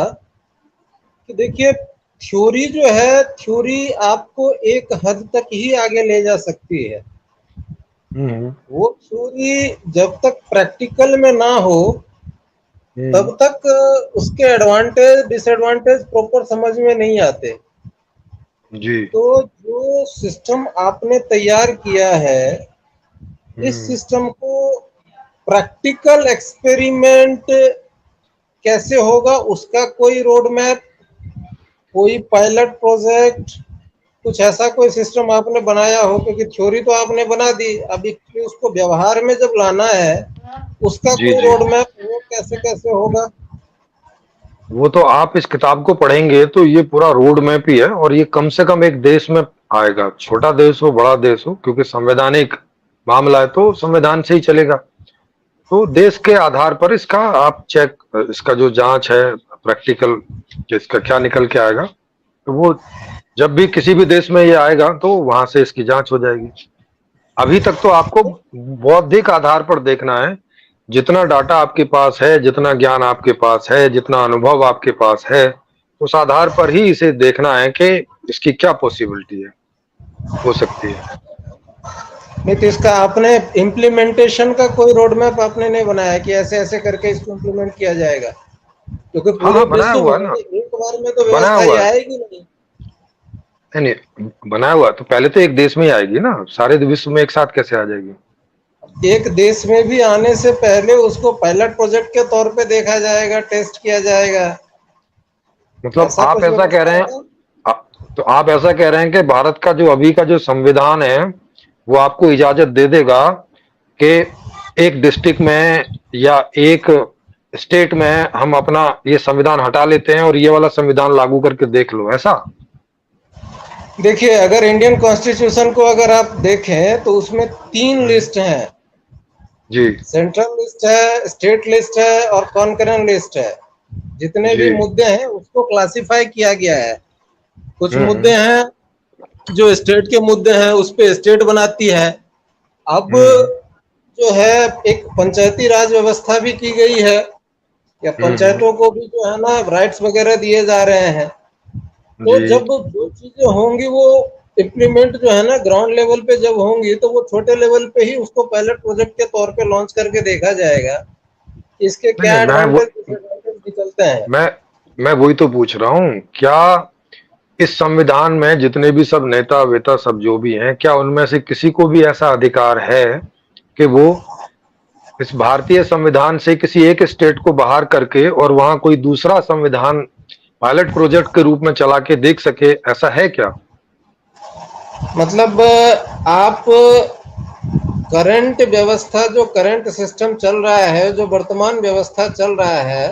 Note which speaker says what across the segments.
Speaker 1: कि देखिए, थ्योरी जो है, थ्योरी आपको एक हद तक ही आगे ले जा सकती है।
Speaker 2: हम्म।
Speaker 1: वो थ्योरी जब तक प्रैक्टिकल में ना हो
Speaker 2: हम्म।
Speaker 1: तब तक उसके एडवांटेज डिसएडवांटेज प्रॉपर समझ में नहीं आते।
Speaker 2: जी।
Speaker 1: तो जो सिस्टम आपने तैयार किया है, इस
Speaker 2: हम्म।
Speaker 1: सिस्टम को प्रैक्टिकल एक्सपेरिमेंट कैसे होगा, उसका कोई रोड मैप, कोई पायलट प्रोजेक्ट, कुछ ऐसा कोई सिस्टम आपने बनाया हो? क्योंकि थ्योरी तो आपने बना दी, अभी उसको व्यवहार में जब लाना है, उसका
Speaker 2: जी
Speaker 1: कोई
Speaker 2: जी।
Speaker 1: रोड मैप, वो कैसे कैसे होगा?
Speaker 2: वो तो आप इस किताब को पढ़ेंगे तो ये पूरा रोड मैप ही है, और ये कम से कम एक देश में आएगा, छोटा देश हो बड़ा देश हो, क्योंकि संवैधानिक मामला है तो संविधान से ही चलेगा। तो देश के आधार पर इसका आप चेक, इसका जो जांच है प्रैक्टिकल, कि इसका क्या निकल के आएगा, तो वो जब भी किसी भी देश में ये आएगा तो वहां से इसकी जांच हो जाएगी। अभी तक तो आपको बौद्धिक आधार पर देखना है, जितना डाटा आपके पास है, जितना ज्ञान आपके पास है, जितना अनुभव आपके पास है, उस आधार पर ही इसे देखना है कि इसकी क्या पॉसिबिलिटी है, हो सकती है।
Speaker 1: नहीं तो इसका आपने इम्प्लीमेंटेशन का कोई रोड मैप आपने नहीं बनाया कि ऐसे ऐसे करके इसको इम्प्लीमेंट किया जाएगा? क्योंकि
Speaker 2: हाँ
Speaker 1: पूरे
Speaker 2: हाँ, बनाया
Speaker 1: विश्व
Speaker 2: हुआ है
Speaker 1: भर
Speaker 2: ना।
Speaker 1: में एक बार में तो
Speaker 2: बनाया
Speaker 1: व्यवस्था ये
Speaker 2: हुआ है।
Speaker 1: आएगी नहीं।
Speaker 2: नहीं नहीं, बनाया हुआ है तो पहले तो एक देश में ही आएगी ना, सारे विश्व में एक साथ कैसे आ जाएगी?
Speaker 1: एक देश में भी आने से पहले उसको पायलट प्रोजेक्ट के तौर पे देखा जाएगा, टेस्ट किया जाएगा।
Speaker 2: मतलब
Speaker 1: ऐसा
Speaker 2: आप
Speaker 1: कुछ
Speaker 2: ऐसा कह
Speaker 1: व्यवस्था
Speaker 2: रहे हैं,
Speaker 1: है?
Speaker 2: आ- तो आप ऐसा कह रहे हैं कि भारत का जो अभी का जो संविधान है वो आपको इजाजत दे देगा कि एक डिस्ट्रिक्ट में या एक स्टेट में हम अपना ये संविधान हटा लेते हैं और ये वाला संविधान लागू करके देख लो, ऐसा?
Speaker 1: देखिए, अगर इंडियन कॉन्स्टिट्यूशन को अगर आप देखें तो उसमें तीन
Speaker 2: हम्म।
Speaker 1: लिस्ट हैं।
Speaker 2: जी
Speaker 1: सेंट्रल लिस्ट है, स्टेट लिस्ट है और कॉन्करेंट लिस्ट है। जितने
Speaker 2: जी।
Speaker 1: भी मुद्दे हैं उसको क्लासिफाई किया गया है। कुछ मुद्दे
Speaker 2: हम्म।
Speaker 1: हैं जो स्टेट के मुद्दे हैं, उस पे स्टेट बनाती है। अब
Speaker 2: हम्म।
Speaker 1: जो है, एक पंचायती राज व्यवस्था भी की गई है, या
Speaker 2: हम्म।
Speaker 1: पंचायतों को भी जो है ना राइट्स वगैरह दिए जा रहे हैं। तो
Speaker 2: जी।
Speaker 1: जब जो चीजें होंगी वो इम्प्लीमेंट जो है ना ग्राउंड लेवल पे जब होंगी, तो वो छोटे लेवल पे ही उसको पायलट प्रोजेक्ट के तौर पे लॉन्च करके देखा जाएगा। इसके
Speaker 2: नहीं
Speaker 1: क्या
Speaker 2: नहीं,
Speaker 1: एडवांटेज डिसएडवांटेज निकलते हैं।
Speaker 2: मैं मैं वही तो पूछ रहा हूँ, क्या इस संविधान में जितने भी सब नेता वेता सब जो भी हैं, क्या उनमें से किसी को भी ऐसा अधिकार है कि वो इस भारतीय संविधान से किसी एक स्टेट को बाहर करके और वहां कोई दूसरा संविधान पायलट प्रोजेक्ट के रूप में चला के देख सके, ऐसा है क्या?
Speaker 1: मतलब आप करंट व्यवस्था, जो करंट सिस्टम चल रहा है, जो वर्तमान व्यवस्था चल रहा है,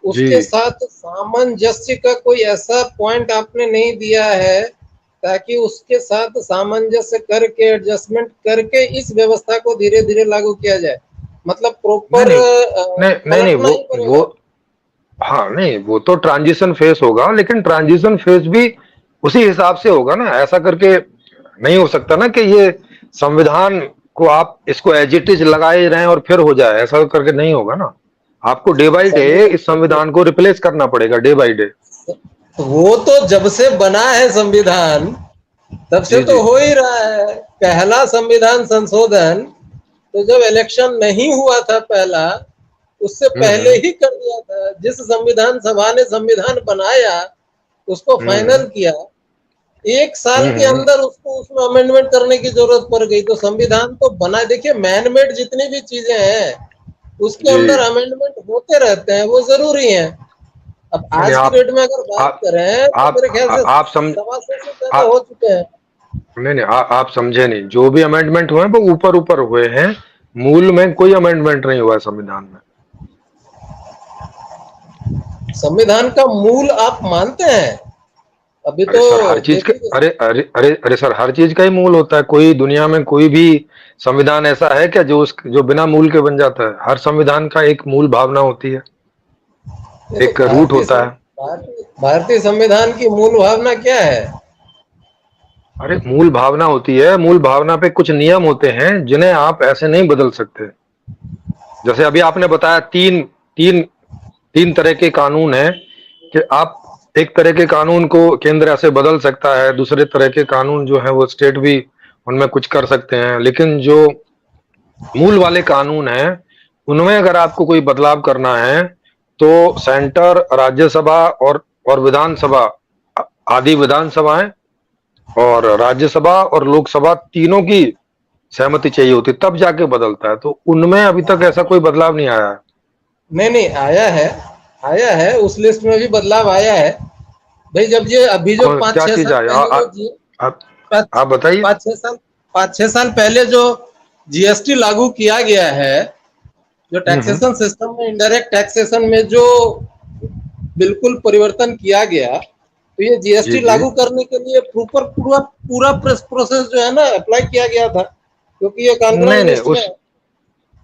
Speaker 2: जी।
Speaker 1: उसके साथ सामंजस्य का कोई ऐसा पॉइंट आपने नहीं दिया है ताकि उसके साथ सामंजस्य करके एडजस्टमेंट करके इस व्यवस्था को धीरे धीरे लागू किया जाए। मतलब
Speaker 2: नहीं
Speaker 1: प्रॉपर
Speaker 2: नहीं नहीं नहीं नहीं,
Speaker 1: पलटना ही
Speaker 2: वो
Speaker 1: पड़ेगा।
Speaker 2: हाँ नहीं, वो तो ट्रांजिशन फेस होगा, लेकिन ट्रांजिशन फेस भी उसी हिसाब से होगा ना, ऐसा करके नहीं हो सकता ना कि ये संविधान को आप इसको एज इट इज लगाए रहें और फिर हो जाए, ऐसा करके नहीं होगा ना। आपको डे बाय डे
Speaker 1: संविधान,
Speaker 2: इस संविधान को रिप्लेस करना पड़ेगा, डे बाय डे।
Speaker 1: वो तो जब से बना है संविधान तब से
Speaker 2: जी
Speaker 1: तो
Speaker 2: जी।
Speaker 1: हो ही रहा है। पहला संविधान संशोधन तो जब इलेक्शन नहीं हुआ था पहला, उससे पहले
Speaker 2: हम्म।
Speaker 1: ही कर दिया था। जिस संविधान सभा ने संविधान बनाया, उसको
Speaker 2: हम्म।
Speaker 1: फाइनल किया, एक साल के
Speaker 2: हम्म।
Speaker 1: अंदर उसको उसमें अमेंडमेंट करने की जरूरत पड़ गई। तो संविधान तो बना, देखिए मैन मेड जितनी भी चीजें हैं उसके
Speaker 2: जी।
Speaker 1: अंदर अमेंडमेंट होते रहते हैं, वो जरूरी है। अब
Speaker 2: नहीं नहीं,
Speaker 1: आज की डेट में अगर बात
Speaker 2: आप
Speaker 1: करें तो मेरे ख्याल से
Speaker 2: आप समझ
Speaker 1: 125 से ज्यादा
Speaker 2: आप
Speaker 1: हो चुके हैं।
Speaker 2: नहीं नहीं, आप समझे नहीं, जो भी अमेंडमेंट हुए हैं वो ऊपर ऊपर हुए हैं, मूल में कोई अमेंडमेंट नहीं हुआ है संविधान में।
Speaker 1: संविधान का मूल आप मानते हैं? अभी
Speaker 2: अरे
Speaker 1: तो
Speaker 2: सर, हर चीज का,
Speaker 1: देखिए,
Speaker 2: अरे अरे अरे अरे सर, हर चीज का ही मूल होता है। कोई दुनिया में कोई भी संविधान ऐसा है क्या जो बिना मूल के बन जाता है? हर संविधान का एक मूल भावना होती है,
Speaker 1: ये तो
Speaker 2: एक रूट होता है।
Speaker 1: भारतीय संविधान की मूल भावना क्या है?
Speaker 2: अरे मूल भावना होती है, मूल भावना पे कुछ नियम होते हैं जिन्हें आप ऐसे नहीं बदल सकते। जैसे अभी आपने बताया, तीन तीन तीन तरह के कानून हैं, कि आप एक तरह के कानून को केंद्र ऐसे बदल सकता है, दूसरे तरह के कानून जो है वो स्टेट भी उनमें कुछ कर सकते हैं, लेकिन जो मूल वाले कानून हैं उनमें अगर आपको कोई बदलाव करना है तो सेंटर, राज्यसभा और विधानसभा, आदि विधानसभाएं और राज्यसभा और लोकसभा तीनों की सहमति चाहिए होती, तब जाके बदलता है। तो उनमें अभी तक ऐसा कोई बदलाव नहीं आया है।
Speaker 1: नहीं नहीं, आया है, उस लिस्ट में भी बदलाव आया है भाई। जब ये अभी जो
Speaker 2: कौन,
Speaker 1: पाँच
Speaker 2: क्या
Speaker 1: छह
Speaker 2: चीज
Speaker 1: साल
Speaker 2: आया?
Speaker 1: पहले जो
Speaker 2: आप
Speaker 1: पाँच
Speaker 2: आप बताइए।
Speaker 1: पाँच छह साल 5-6 साल पहले जो जीएसटी लागू किया गया है, जो
Speaker 2: हम्म।
Speaker 1: टैक्सेशन सिस्टम में इनडायरेक्ट टैक्सेशन में जो बिल्कुल परिवर्तन किया गया, तो ये
Speaker 2: जी
Speaker 1: जीएसटी
Speaker 2: जी।
Speaker 1: लागू करने के लिए पूरा पूरा पूरा प्रोसेस जो है ना अप्लाई किया गया था, क्योंकि ये
Speaker 2: नहीं
Speaker 1: कॉन्करेंट
Speaker 2: नहीं
Speaker 1: लिस्ट में
Speaker 2: उस
Speaker 1: है।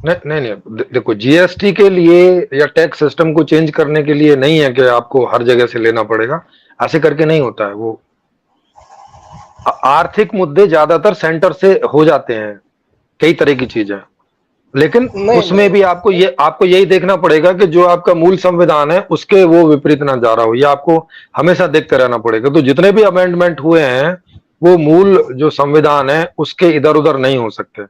Speaker 2: नहीं नहीं नहीं, देखो जीएसटी के लिए या टैक्स सिस्टम को चेंज करने के लिए नहीं है कि आपको हर जगह से लेना पड़ेगा, ऐसे करके नहीं होता है वो। आर्थिक मुद्दे ज्यादातर सेंटर से हो जाते हैं, कई तरह की चीजें, लेकिन
Speaker 1: नहीं
Speaker 2: उसमें
Speaker 1: नहीं,
Speaker 2: भी आपको यही देखना पड़ेगा कि जो आपका मूल संविधान है उसके वो विपरीत ना जा रहा हो, ये आपको हमेशा देखते रहना पड़ेगा। तो जितने भी अमेंडमेंट हुए हैं वो मूल जो संविधान है उसके इधर उधर नहीं हो सकते,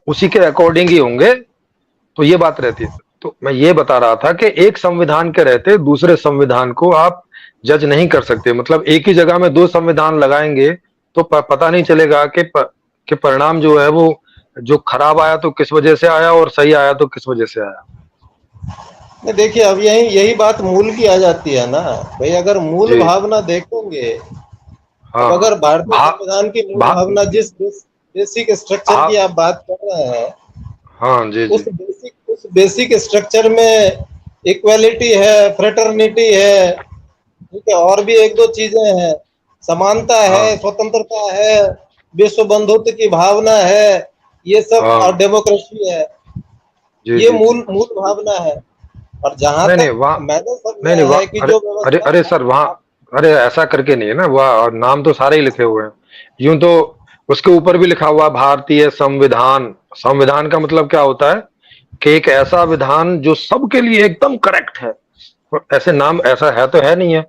Speaker 2: उसी के अकॉर्डिंग ही होंगे। तो ये बात रहती है। तो मैं ये बता रहा था कि एक संविधान के रहते दूसरे संविधान को आप जज नहीं कर सकते, मतलब एक ही जगह में दो संविधान लगाएंगे तो पता नहीं चलेगा कि परिणाम जो है वो जो खराब आया तो किस वजह से आया और सही आया तो किस वजह से आया।
Speaker 1: नहीं, देखिए अब यही यही बात मूल की आ जाती है ना भाई। अगर मूल
Speaker 2: जी।
Speaker 1: भावना देखेंगे, अब
Speaker 2: हाँ।
Speaker 1: अगर भारतीय
Speaker 2: भा
Speaker 1: संविधान की मूल
Speaker 2: भा
Speaker 1: भावना जिस बेसिक स्ट्रक्चर
Speaker 2: भा
Speaker 1: की आप बात कर रहे हैं,
Speaker 2: हाँ जी जी।
Speaker 1: उस बेसिक स्ट्रक्चर में इक्वालिटी है, फ्रेटर्निटी है, ठीक है, और भी एक दो चीजें हैं, समानता है,
Speaker 2: हाँ
Speaker 1: स्वतंत्रता है, विश्व बंधुत्व की भावना है, ये सब, और
Speaker 2: हाँ
Speaker 1: डेमोक्रेसी है।
Speaker 2: जी
Speaker 1: ये
Speaker 2: जी जी।
Speaker 1: मूल मूल भावना है। और जहां
Speaker 2: नहीं नहीं
Speaker 1: तक
Speaker 2: वहाँ
Speaker 1: मैंने
Speaker 2: नहीं
Speaker 1: समझा
Speaker 2: नहीं
Speaker 1: है
Speaker 2: वहाँ
Speaker 1: कि
Speaker 2: अरे
Speaker 1: जो
Speaker 2: अरे
Speaker 1: व्यवस्था
Speaker 2: अरे सर वहाँ
Speaker 1: आप,
Speaker 2: अरे ऐसा करके नहीं है ना, वह नाम तो सारे ही लिखे हुए हैं। यूं तो उसके ऊपर भी लिखा हुआ भारतीय संविधान। संविधान का मतलब क्या होता है कि एक ऐसा विधान जो सबके लिए एकदम करेक्ट है। तो ऐसे नाम ऐसा है तो है नहीं है।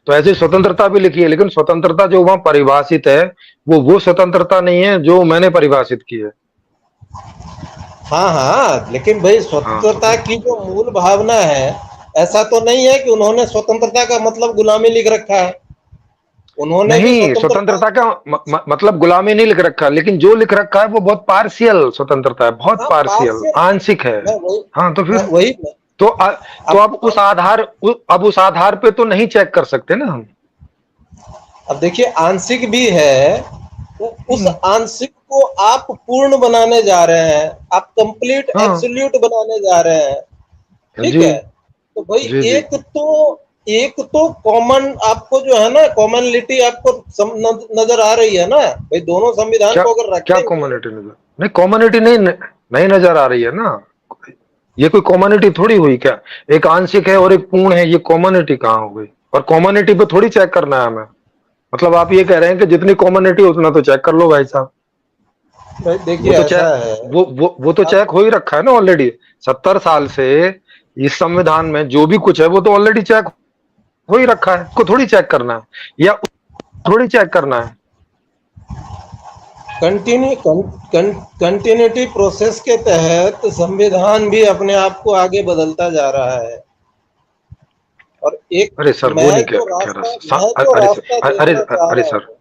Speaker 2: तो ऐसी स्वतंत्रता भी लिखी है, लेकिन स्वतंत्रता जो वहां परिभाषित है वो स्वतंत्रता नहीं है जो मैंने परिभाषित की है।
Speaker 1: हाँ हाँ, लेकिन भाई
Speaker 2: हाँ तो
Speaker 1: स्वतंत्रता
Speaker 2: फिर
Speaker 1: की जो मूल भावना है, ऐसा तो नहीं है कि उन्होंने स्वतंत्रता का मतलब गुलामी लिख रखा है। उन्होंने भी
Speaker 2: नहीं,
Speaker 1: स्वतंत्रता,
Speaker 2: स्वतंत्रता का मतलब गुलामी नहीं लिख रखा, लेकिन जो लिख रखा है वो बहुत पार्शियल स्वतंत्रता है, बहुत
Speaker 1: हाँ
Speaker 2: पार्शियल,
Speaker 1: पार्शियल,
Speaker 2: आंशिक है।
Speaker 1: मैं वही
Speaker 2: हाँ तो
Speaker 1: मैं
Speaker 2: फिर
Speaker 1: वही
Speaker 2: तो तो
Speaker 1: अब
Speaker 2: अब उस आधार पे तो नहीं चेक कर सकते ना हम।
Speaker 1: अब देखिए, आंशिक भी है, तो उस
Speaker 2: हम्म।
Speaker 1: आंशिक को आप पूर्ण बनाने जा रहे हैं, आप कंप्लीट
Speaker 2: हाँ
Speaker 1: एब्सोल्यूट बनाने जा रहे हैं, ठीक
Speaker 2: जी
Speaker 1: है। तो भाई
Speaker 2: जी जी।
Speaker 1: एक तो कॉमन आपको जो है ना, कॉमनलिटी आपको नजर आ रही है ना भाई, दोनों संविधान
Speaker 2: क्या
Speaker 1: को अगर
Speaker 2: क्या
Speaker 1: रखेंगे।
Speaker 2: कम्युनिटी नजर नहीं, कम्युनिटी नहीं नहीं नजर आ रही है ना। ये कोई कम्युनिटी थोड़ी हुई क्या? एक आंशिक है और एक पूर्ण है, ये कम्युनिटी कहाँ हो गई? और कम्युनिटी पे थोड़ी चेक करना है हमें। मतलब आप ये कह रहे हैं कि जितनी कम्युनिटी उतना तो चेक कर लो भाई साहब।
Speaker 1: भाई
Speaker 2: वो
Speaker 1: देखिए
Speaker 2: तो
Speaker 1: ऐसा
Speaker 2: चेक
Speaker 1: है,
Speaker 2: वो तो
Speaker 1: आप
Speaker 2: चेक हो ही रखा है ना ऑलरेडी। 70 साल से इस संविधान में जो भी कुछ है वो तो ऑलरेडी चेक हो ही रखा है, को थोड़ी चेक करना है या थोड़ी चेक करना है।
Speaker 1: कंटिन्यूटी प्रोसेस के तहत संविधान भी अपने आप को आगे बदलता जा रहा है। और एक,
Speaker 2: अरे सर वो नहीं कह रहा
Speaker 1: मैं जो
Speaker 2: अरे
Speaker 1: रास्ता
Speaker 2: सर,
Speaker 1: देखना चाह
Speaker 2: अरे
Speaker 1: रहा
Speaker 2: सर,
Speaker 1: हूँ,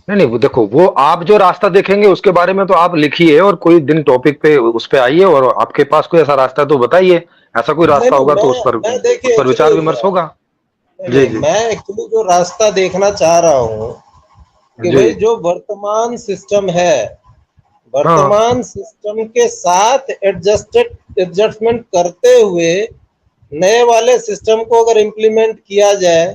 Speaker 2: नहीं नहीं वो देखो, वो आप जो रास्ता देखेंगे उसके बारे में तो आप लिखिए और कोई दिन टॉपिक पे उस पे आइए और आपके पास कोई ऐसा रास्ता है तो बताइए। ऐसा कोई
Speaker 1: नहीं
Speaker 2: रास्ता
Speaker 1: नहीं,
Speaker 2: होगा तो
Speaker 1: मैं
Speaker 2: उस
Speaker 1: देखिए
Speaker 2: पर विचार
Speaker 1: एक्चुअली,
Speaker 2: विमर्श होगा।
Speaker 1: नहीं
Speaker 2: जी
Speaker 1: नहीं,
Speaker 2: जी
Speaker 1: मैं एक्चुअली जो रास्ता देखना चाह रहा हूँ कि
Speaker 2: जी।
Speaker 1: भाई जो वर्तमान सिस्टम है,
Speaker 2: हाँ।
Speaker 1: वर्तमान सिस्टम के साथ एडजस्टमेंट करते हुए नए वाले सिस्टम को अगर इम्प्लीमेंट किया जाए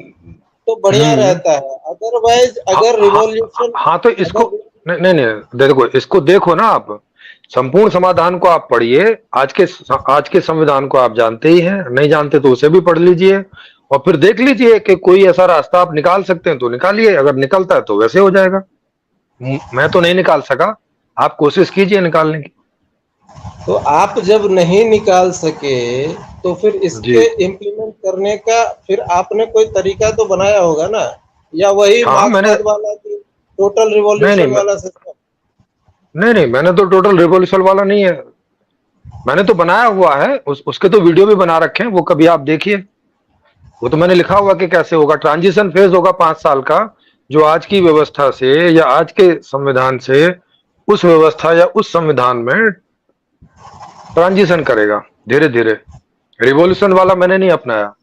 Speaker 1: तो बढ़िया
Speaker 2: हम्म।
Speaker 1: रहता है। अदरवाइज
Speaker 2: हाँ
Speaker 1: अगर
Speaker 2: हाँ
Speaker 1: रिवॉल्यूशन,
Speaker 2: हाँ तो इसको
Speaker 1: अगर,
Speaker 2: नहीं नहीं नहीं, देखो इसको देखो ना आप, संपूर्ण समाधान को आप पढ़िए। आज के संविधान को आप जानते ही हैं, नहीं जानते तो उसे भी पढ़ लीजिए और फिर देख लीजिए कि कोई ऐसा रास्ता आप निकाल सकते हैं तो निकालिए, अगर निकलता है तो वैसे हो जाएगा। मैं तो नहीं निकाल सका, आप कोशिश कीजिए निकालने की।
Speaker 1: तो आप जब नहीं निकाल सके तो तो फिर
Speaker 2: जी।
Speaker 1: इसके इम्प्लीमेंट करने का फिर आपने कोई तरीका तो बनाया होगा ना, या वही
Speaker 2: हाँ, मैंने
Speaker 1: मार्क्सवाद वाला कि टोटल
Speaker 2: नहीं, नहीं,
Speaker 1: रिवॉल्यूशन वाला सिस्टम?
Speaker 2: नहीं, नहीं, मैंने तो टोटल रिवॉल्यूशन वाला नहीं है। मैंने तो बनाया हुआ है, उसके तो वीडियो भी बना रखे हैं, वो कभी आप देखिए। वो तो मैंने लिखा हुआ कि कैसे होगा, ट्रांजिशन फेज होगा 5 साल का, जो आज की व्यवस्था से या आज के संविधान से उस व्यवस्था या उस संविधान में ट्रांजिशन करेगा धीरे धीरे। रिवॉल्यूशन वाला मैंने नहीं अपनाया।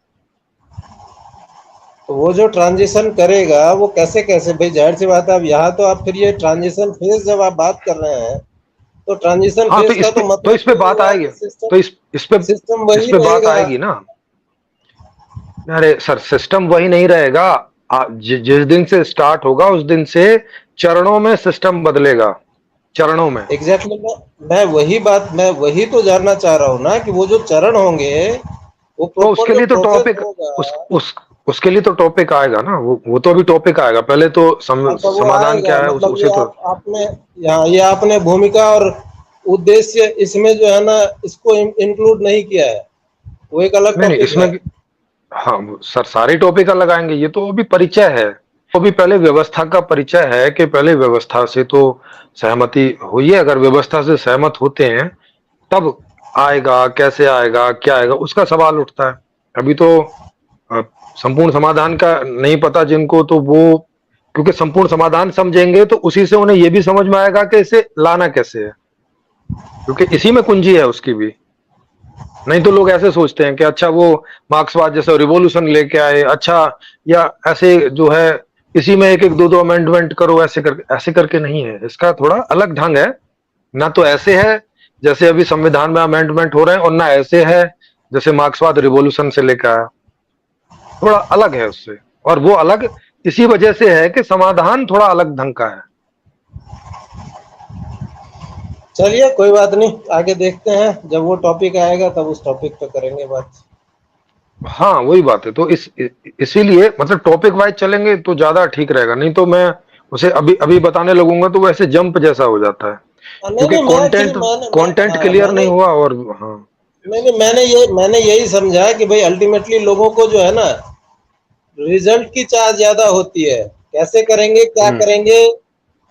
Speaker 1: तो वो जो ट्रांजिशन करेगा वो कैसे कैसे, भाई जाहिर सी बात है, अब यहाँ तो आप फिर ये ट्रांजिशन फेज जब आप बात कर रहे हैं, तो ट्रांजिशन
Speaker 2: हाँ,
Speaker 1: फेज का तो
Speaker 2: तो
Speaker 1: मतलब
Speaker 2: इस पे
Speaker 1: तो ये
Speaker 2: बात
Speaker 1: हुआ
Speaker 2: आएगी।
Speaker 1: कि सिस्टम
Speaker 2: तो
Speaker 1: सिस्टम
Speaker 2: इस
Speaker 1: वही
Speaker 2: पे बात
Speaker 1: रहेगा।
Speaker 2: आएगी ना। अरे सर, सिस्टम वही नहीं रहेगा। जिस दिन से स्टार्ट होगा उस दिन से चरणों में सिस्टम बदलेगा, चरणों में।
Speaker 1: एग्जैक्टली मैं वही तो जानना चाह रहा हूँ ना, कि वो जो चरण होंगे, वो
Speaker 2: तो
Speaker 1: प्रॉपर
Speaker 2: उसके
Speaker 1: जो
Speaker 2: लिए तो
Speaker 1: प्रोसेस
Speaker 2: टॉपिक
Speaker 1: होगा।
Speaker 2: उसके लिए तो टॉपिक आएगा ना, वो तो अभी टॉपिक आएगा। पहले तो
Speaker 1: अच्छा, वो
Speaker 2: समाधान
Speaker 1: आएगा,
Speaker 2: क्या है
Speaker 1: मतलब
Speaker 2: उसे
Speaker 1: ये
Speaker 2: तो।
Speaker 1: आपने यहाँ ये आपने भूमिका और उद्देश्य इसमें जो है ना, इसको इंक्लूड नहीं किया है, वो एक अलग
Speaker 2: नहीं, नहीं,
Speaker 1: टॉपिक
Speaker 2: इसमें
Speaker 1: है।
Speaker 2: हाँ सर, सारे टॉपिक लगाएंगे, ये तो अभी परिचय है। तो अभी पहले व्यवस्था का परिचय है कि पहले व्यवस्था से तो सहमति हुई है। अगर व्यवस्था से सहमत होते हैं तब आएगा, कैसे आएगा, क्या आएगा, उसका सवाल उठता है। अभी तो अ, संपूर्ण समाधान का नहीं पता जिनको, तो वो क्योंकि संपूर्ण समाधान समझेंगे तो उसी से उन्हें यह भी समझ में आएगा कि इसे लाना कैसे है, क्योंकि इसी में कुंजी है उसकी भी। नहीं तो लोग ऐसे सोचते हैं कि अच्छा वो मार्क्सवाद जैसा रिवॉल्यूशन लेके आए, अच्छा, या ऐसे जो है इसी में एक एक दो दो अमेंडमेंट करो, ऐसे करके नहीं है। इसका थोड़ा अलग ढंग है। ना तो ऐसे है जैसे अभी संविधान में अमेंडमेंट हो रहे हैं, और ना ऐसे है जैसे मार्क्सवाद रिवॉल्यूशन से लेकर आया। थोड़ा अलग है उससे। और वो अलग इसी वजह से है कि समाधान थोड़ा अलग ढंग का है।
Speaker 1: चलिए, कोई बात नहीं, आगे देखते हैं, जब वो टॉपिक आएगा तब उस टॉपिक पे करेंगे बात।
Speaker 2: हाँ, वही बात है। तो इसीलिए मतलब टॉपिक वाइज चलेंगे तो ज्यादा ठीक रहेगा। नहीं तो मैं उसे अभी अभी बताने लगूंगा तो वैसे जंप जैसा हो जाता है,
Speaker 1: नहीं
Speaker 2: क्योंकि
Speaker 1: नहीं, मैं एक्चुअली
Speaker 2: कंटेंट
Speaker 1: हाँ,
Speaker 2: क्लियर नहीं हुआ। और हाँ।
Speaker 1: मैंने यही समझा कि भाई अल्टीमेटली लोगों को जो है ना, रिजल्ट की चाह ज्यादा होती है, कैसे करेंगे क्या
Speaker 2: हम्म।
Speaker 1: करेंगे,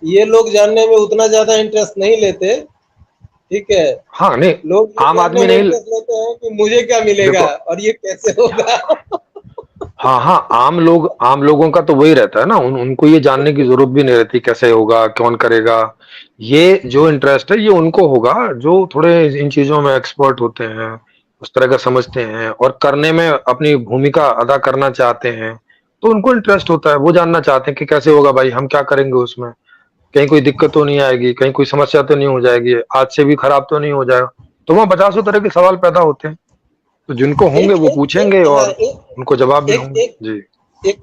Speaker 1: ये लोग जानने में उतना ज्यादा इंटरेस्ट नहीं लेते। ठीक है,
Speaker 2: हाँ, नहीं,
Speaker 1: लोग ये
Speaker 2: आम
Speaker 1: जानने
Speaker 2: आदमी
Speaker 1: में
Speaker 2: नहीं।
Speaker 1: इंटरेस्ट लेते हैं कि मुझे क्या मिलेगा
Speaker 2: देखो,
Speaker 1: और ये कैसे होगा।
Speaker 2: हाँ, हाँ, आम लोगों का तो वही रहता है ना। उनको ये जानने की जरूरत भी नहीं रहती कैसे होगा, कौन करेगा। ये जो इंटरेस्ट है ये उनको होगा जो थोड़े इन चीजों में एक्सपर्ट होते हैं, उस तरह का समझते हैं और करने में अपनी भूमिका अदा करना चाहते हैं। तो उनको इंटरेस्ट होता है, वो जानना चाहते हैं कि कैसे होगा भाई, हम क्या करेंगे उसमें, कहीं कोई दिक्कत तो नहीं आएगी, कहीं कोई समस्या तो नहीं हो जाएगी, आज से भी खराब तो नहीं हो जाएगा। तो वहाँ पचासों तरह के सवाल पैदा होते हैं। तो जिनको होंगे
Speaker 1: एक
Speaker 2: वो
Speaker 1: एक
Speaker 2: पूछेंगे
Speaker 1: एक हाँ,
Speaker 2: और उनको जवाब भी
Speaker 1: एक
Speaker 2: होंगे।
Speaker 1: एक
Speaker 2: जी।
Speaker 1: एक